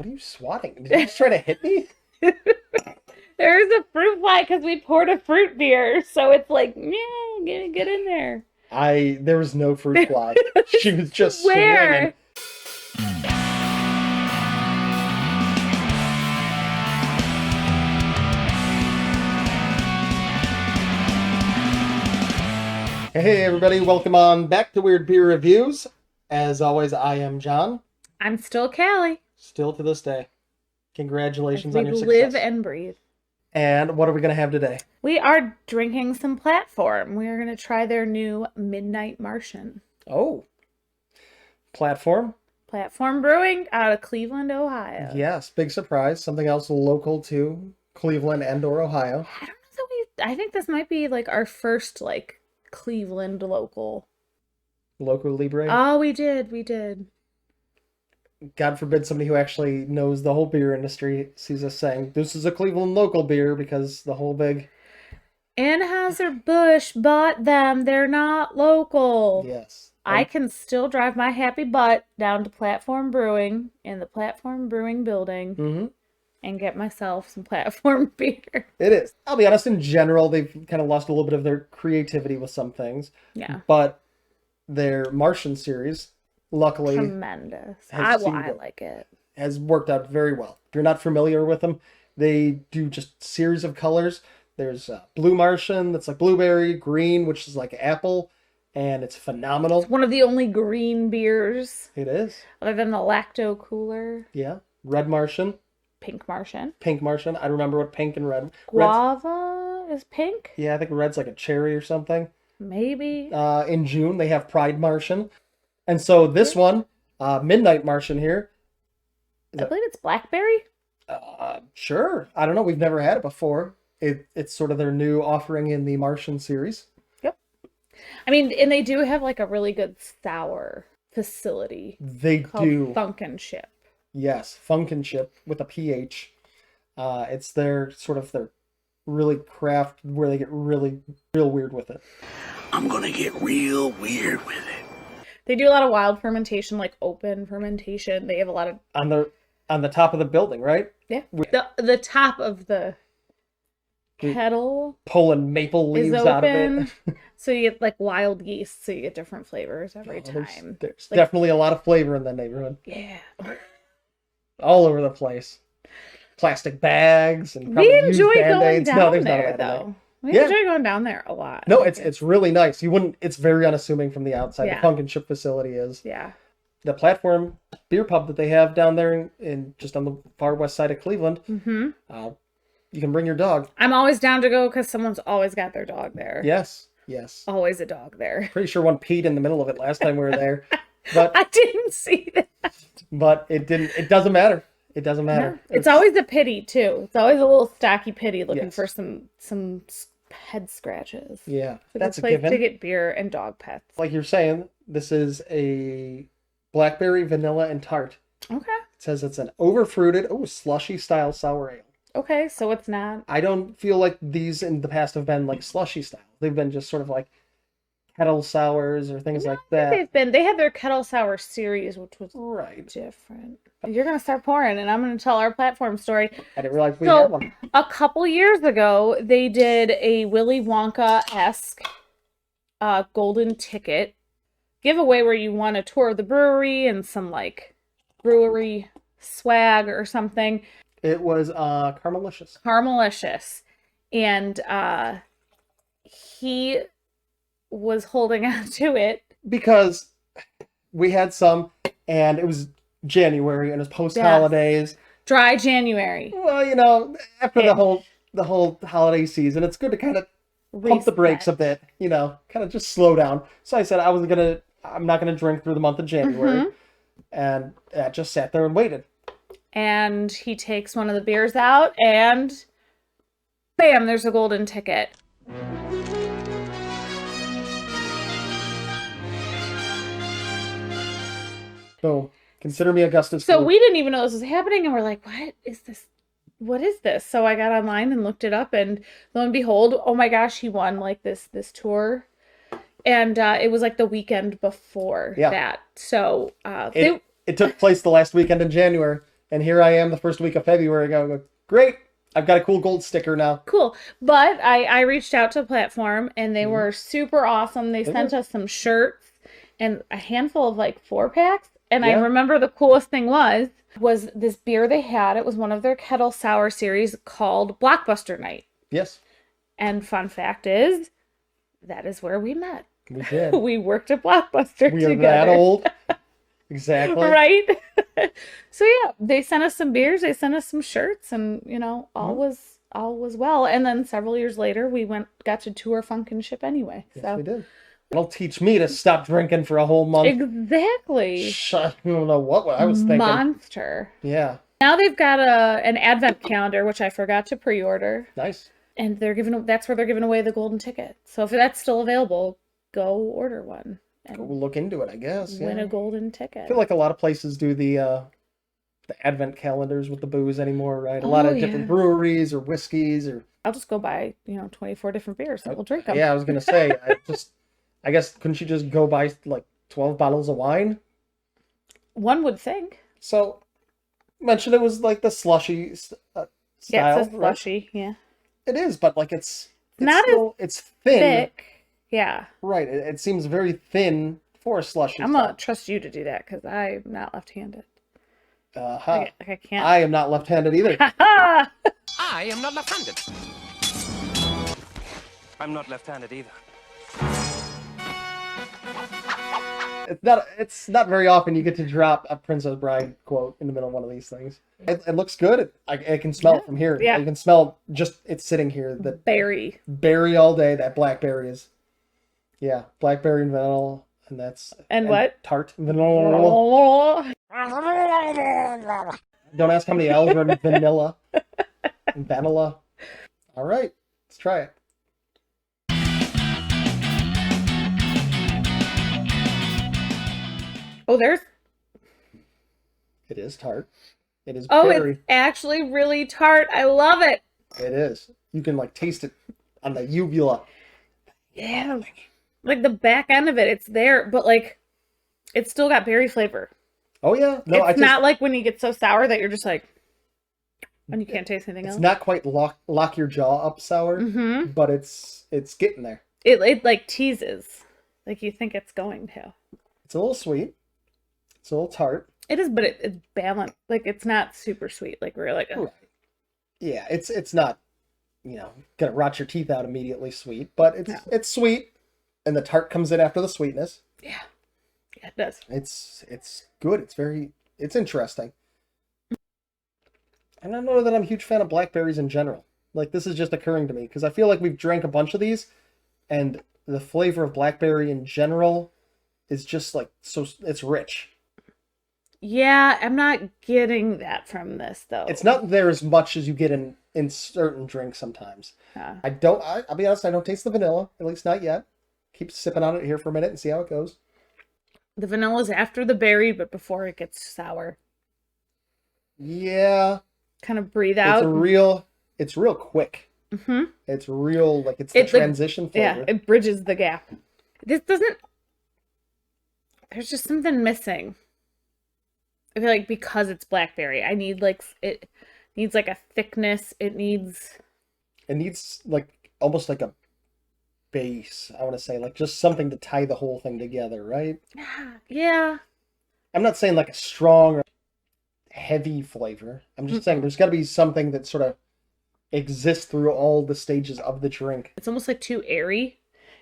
What are you swatting? Did you just try to hit me? There's a fruit fly because we poured a fruit beer, so it's like, yeah, get in there. There was no fruit fly. She was just Where? swinging. Hey everybody, welcome on back to Weird Beer Reviews. As always, I am John. I'm still Callie. Still to this day. Congratulations As on your we success. live and breathe. And what are we going to have today? We are drinking some Platform. We are going to try their new Midnight Martian. Oh. Platform? Platform Brewing out of Cleveland, Ohio. Yes, big surprise. Something else local to Cleveland and or Ohio. I don't know that I think this might be like our first Cleveland local. Local Libre? Oh, we did. God forbid somebody who actually knows the whole beer industry sees us saying, this is a Cleveland local beer, because the whole big... Anheuser-Busch bought them. They're not local. Yes. I can still drive my happy butt down to Platform Brewing in the Platform Brewing building and get myself some Platform beer. It is. I'll be honest, in general, they've kind of lost a little bit of their creativity with some things. Yeah. But their Martian series, luckily... Tremendous. I like it. Has worked out very well. If you're not familiar with them, they do just series of colors. There's Blue Martian, that's like blueberry, green, which is like apple, and it's phenomenal. It's one of the only green beers. It is. Other than the Lacto Cooler. Yeah. Red Martian. Pink Martian. Pink Martian. I remember what pink and red. Guava is pink? Yeah, I think red's like a cherry or something. Maybe. In June, they have Pride Martian. And so this one, Midnight Martian here. I believe it's blackberry? Sure. I don't know. We've never had it before. It's sort of their new offering in the Martian series. Yep. I mean, and they do have a really good sour facility. They called do. Funk and Ship. Yes, Funk and Ship with a PH. It's their really craft where they get real weird with it. I'm gonna get real weird with it. They do a lot of wild fermentation, like open fermentation. They have a lot of on the top of the building, right? Yeah. The top of the kettle pulling maple leaves out of it. So you get wild yeast, so you get different flavors every time. There's definitely a lot of flavor in that neighborhood. Yeah. All over the place. Plastic bags and we enjoy going Band-Aids. down there though. We enjoy going down there a lot. No, it's really nice. It's very unassuming from the outside. Yeah. The Funk and Ship facility is. Yeah. The Platform beer pub that they have down there in just on the far west side of Cleveland. You can bring your dog. I'm always down to go because someone's always got their dog there. Yes. Always a dog there. Pretty sure one peed in the middle of it last time we were there. But I didn't see that. But it doesn't matter. It doesn't matter. No. It's always a pity too. It's always a little stocky pity looking for some head scratches. Yeah. That's a place to get beer and dog pets. Like you're saying, this is a blackberry, vanilla, and tart. Okay. It says it's an overfruited, slushy style sour ale. Okay, so it's not. I don't feel like these in the past have been slushy style. They've been just sort of kettle sours or things like that. They had their kettle sour series, which was different. You're going to start pouring, and I'm going to tell our Platform story. I didn't realize we had one. A couple years ago, they did a Willy Wonka-esque golden ticket giveaway where you won a tour of the brewery and some brewery swag or something. It was Caramelicious. Caramelicious. And he was holding on to it. Because we had some, and it was January, and it was post-holidays. Dry January. Well, after the whole holiday season, it's good to kind of pump the brakes a bit, kind of just slow down. So I said I'm not gonna drink through the month of January. And I just sat there and waited. And he takes one of the beers out, and bam, there's a golden ticket. Boom. Consider me Augustus. So we didn't even know this was happening, and we're like, what is this? What is this? So I got online and looked it up, and lo and behold, oh my gosh, he won this tour. And it was the weekend before that. So it took place the last weekend in January. And here I am the first week of February going, great, I've got a cool gold sticker now. Cool. But I reached out to Platform and they were super awesome. They sent us some shirts and a handful of like 4-packs. And I remember the coolest thing was this beer they had. It was one of their kettle sour series called Blockbuster Night. Yes. And fun fact is, that is where we met. We did. We worked at Blockbuster We together. are that old. Exactly. Right? So yeah, they sent us some beers, they sent us some shirts, and you know, all was well. And then several years later we got to tour Funk and Ship anyway. Yes, So we did. It'll teach me to stop drinking for a whole month. exactly. I don't know what I was thinking. Monster. Yeah. Now they've got an advent calendar, which I forgot to pre-order. Nice. And that's where they're giving away the golden ticket. So if that's still available, go order one. And We'll look into it, I guess. win Yeah. a golden ticket. I feel like a lot of places do the advent calendars with the booze anymore, right? A lot of different breweries or whiskeys or. I'll just go buy, 24 different beers and we'll drink them. Yeah, I was gonna say. I guess couldn't you just go buy like 12 bottles of wine? One would think. So, mentioned it was like the slushy style. Yeah, it's a right? slushy. Yeah. It is, but like it's Not still, it's thin. Thick. Yeah. Right. It seems very thin for a slushy. I'm going to trust you to do that because I'm not left-handed. Uh-huh. I can't. I am not left-handed either. Ha I am not left-handed. I'm not left-handed either. It's not very often you get to drop a Princess Bride quote in the middle of one of these things. It looks good. I can smell it from here. Yeah. You can smell just it's sitting here. The Berry. berry all day. That blackberry is. Yeah, blackberry and vanilla, and that's. And what? Tart vanilla. Don't ask how many L's are in vanilla. And vanilla. All right, let's try it. Oh, there's. It is tart. It is Oh, berry. it's actually really tart. I love it. It is. You can like taste it on the uvula. Yeah. Like the back end of it, it's there, but like it's still got berry flavor. Oh yeah. No, It's not like when you get so sour that you're just like, and you can't taste anything it's else. not quite lock your jaw up sour, but it's getting there. It like teases, like you think it's going to. It's a little sweet. It's a little tart. It is, but it's balanced. Like it's not super sweet. Like we're like, ugh. Right. Yeah, it's not, gonna rot your teeth out immediately sweet, but it's sweet, and the tart comes in after the sweetness. Yeah, it does. It's good. It's interesting. And I don't know that I'm a huge fan of blackberries in general. Like this is just occurring to me because I feel like we've drank a bunch of these, and the flavor of blackberry in general is just like so it's rich. Yeah, I'm not getting that from this though. It's not there as much as you get in certain drinks sometimes. I'll be honest, I don't taste the vanilla, at least not yet. Keep sipping on it here for a minute and see how it goes. The vanilla's after the berry, but before it gets sour. Yeah. Kind of breathe out. It's real quick. Mm-hmm. It's real, like it's the transition flavor. Yeah, it bridges the gap. This doesn't, there's just something missing. I feel like because it's blackberry, it needs like a thickness. It needs like almost like a base, I want to say, like just something to tie the whole thing together, right? Yeah. I'm not saying like a strong or heavy flavor. I'm just saying there's got to be something that sort of exists through all the stages of the drink. It's almost like too airy.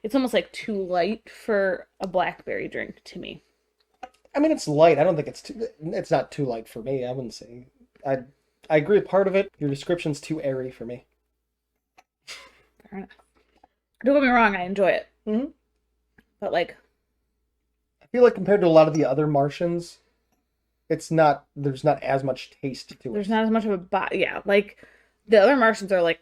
It's almost like too light for a blackberry drink to me. I mean, it's light. I don't think it's not too light for me. I wouldn't say. I agree with part of it. Your description's too airy for me. Fair enough. Don't get me wrong, I enjoy it. Mm-hmm. But like, I feel like compared to a lot of the other Martians, there's not as much taste to it. There's not as much of a yeah, like the other Martians are like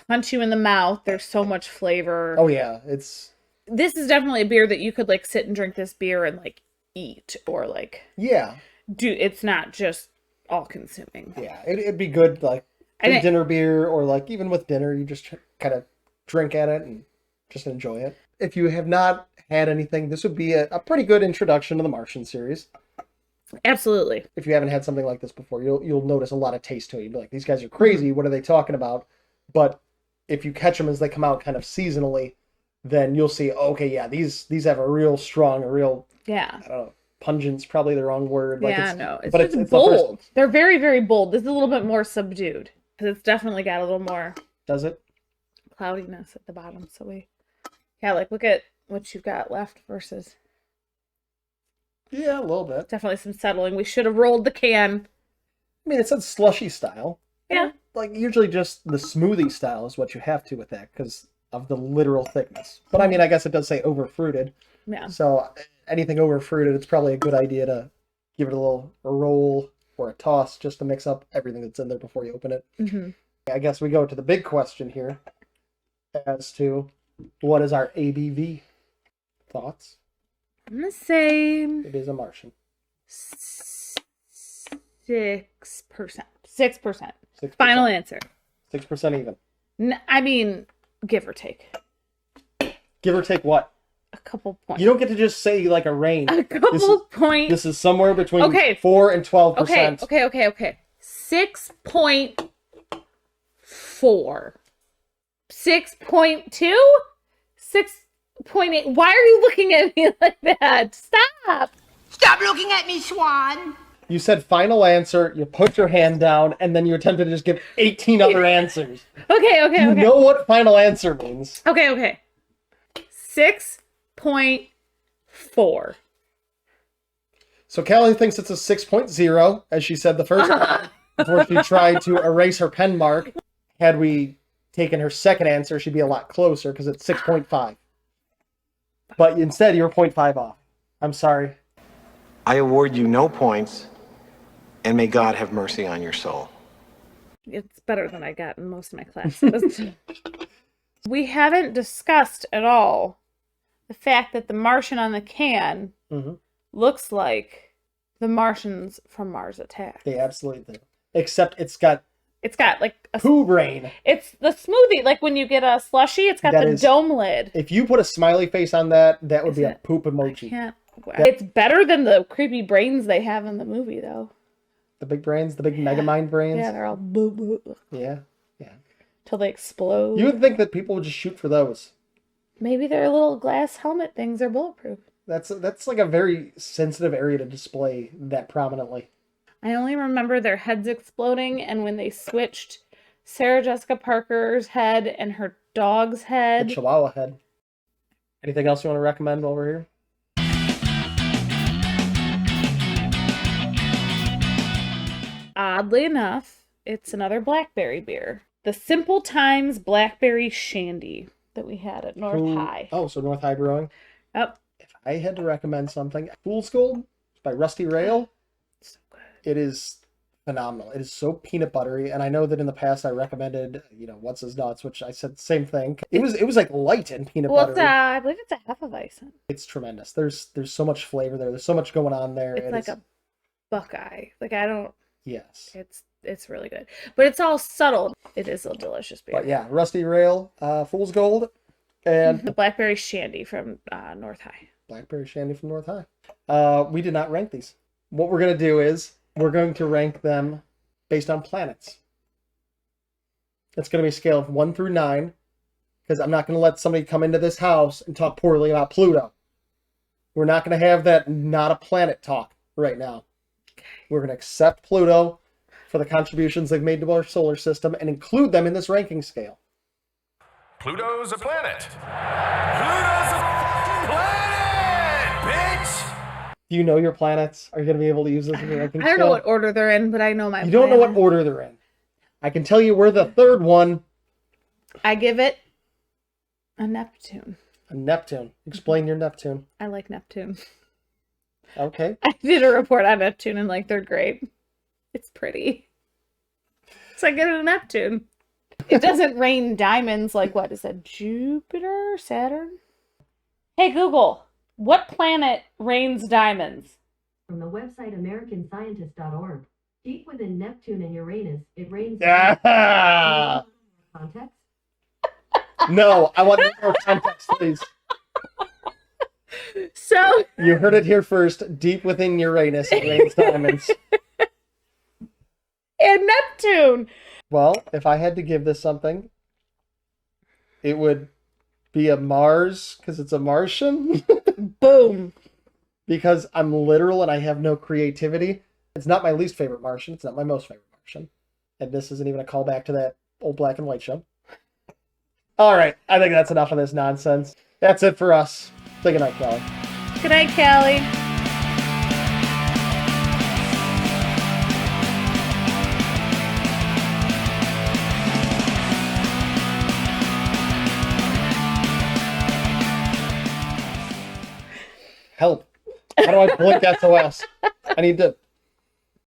punch you in the mouth. There's so much flavor. Oh yeah, this is definitely a beer that you could like sit and drink this beer and like eat or like it's not just all consuming. Yeah, it'd be good like dinner beer or like even with dinner you just kind of drink at it and just enjoy it. If you have not had anything, this would be a pretty good introduction to the Martian series. Absolutely. If you haven't had something like this before, you'll notice a lot of taste to it. You'll be like, these guys are crazy. What are they talking about? But if you catch them as they come out kind of seasonally, then you'll see, okay, yeah, these have a real strong, a real, Yeah. I don't know, pungent's probably the wrong word. Like Yeah, no. It's but just it's bold. They're very, very bold. This is a little bit more subdued. Because it's definitely got a little more Does it? cloudiness at the bottom. So yeah, like look at what you've got left versus Yeah, a little bit. definitely some settling. We should have rolled the can. I mean, it said slushy style. Yeah. Like, usually just the smoothie style is what you have to with that because of the literal thickness. But I mean, I guess it does say over-fruited. Yeah. So anything over-fruited, it's probably a good idea to give it a roll or a toss just to mix up everything that's in there before you open it. Mm-hmm. I guess we go to the big question here as to what is our ABV? Thoughts? I'm going to say It is a Martian. 6%. 6%. 6%. Final answer. 6% even. I mean, give or take. Give or take what? A couple points. You don't get to just say like a range. A couple points. This is somewhere between Okay. 4 and 12%. Okay. 6.4. 6.2? 6.8. Why are you looking at me like that? Stop. Stop looking at me, Swan! You said final answer, you put your hand down, and then you attempted to just give 18 other answers. Okay. You know what final answer means. Okay. 6.4. So Callie thinks it's a 6.0, as she said the first time, before she tried to erase her pen mark. Had we taken her second answer, she'd be a lot closer, because it's 6.5. But instead, you're 0.5 off. I'm sorry. I award you no points, and may God have mercy on your soul. It's better than I got in most of my classes. We haven't discussed at all the fact that the Martian on the can looks like the Martians from Mars Attack. They absolutely do. Except it's got like a poo brain. It's the smoothie, like when you get a slushie, it's got the dome lid. If you put a smiley face on that, that would be a poop emoji. It's better than the creepy brains they have in the movie, though. The big brains, the big Megamind brains. Yeah, they're all boo boo. Yeah. Till they explode. You would think that people would just shoot for those. Maybe their little glass helmet things are bulletproof. That's like a very sensitive area to display that prominently. I only remember their heads exploding, and when they switched Sarah Jessica Parker's head and her dog's head. The Chihuahua head. Anything else you want to recommend while we're here? Oddly enough, it's another blackberry beer. The Simple Times Blackberry Shandy that we had at North High. Oh, so North High Brewing. Yep. If I had to recommend something, Fool's Gold by Rusty Rail. So good. It is phenomenal. It is so peanut buttery, and I know that in the past I recommended, What's His Nuts, which I said the same thing. It was like light and peanut buttery. I believe it's a Hefeweizen. It's tremendous. There's so much flavor there. There's so much going on there. It's like a Buckeye. Like I don't. Yes. It's really good, but it's all subtle. It is a delicious beer. But yeah, Rusty Rail, Fool's Gold, and the Blackberry Shandy from North High. Blackberry Shandy from North High. We did not rank these. What we're going to do is we're going to rank them based on planets. It's going to be a scale of 1 through 9, because I'm not going to let somebody come into this house and talk poorly about Pluto. We're not going to have that not a planet talk right now. We're going to accept Pluto for the contributions they've made to our solar system and include them in this ranking scale. Pluto's a planet. Pluto's a fucking planet, bitch! Do you know your planets? Are you going to be able to use this in your ranking I don't scale? know what order they're in, but I know my. You don't know what order they're in. I can tell you we're the third one. I give it a Neptune. A Neptune. Explain your Neptune. I like Neptune. Okay. I did a report on Neptune in like 3rd grade. It's pretty. So I give it a Neptune. It doesn't rain diamonds like, what is that, Jupiter? Saturn? Hey Google, what planet rains diamonds? From the website americanscientist.org. Deep within Neptune and Uranus, it rains. Yeah. Context? No, I want more context, please. So You heard it here first. Deep within Uranus, it rains diamonds. and Neptune. Well, if I had to give this something, it would be a Mars, because it's a Martian. Boom. Because I'm literal and I have no creativity. It's not my least favorite Martian. It's not my most favorite Martian. And this isn't even a callback to that old black and white show. All right. I think that's enough of this nonsense. That's it for us. Say goodnight, Kelly. Good night, Callie. Help. How do I blink SOS? I need to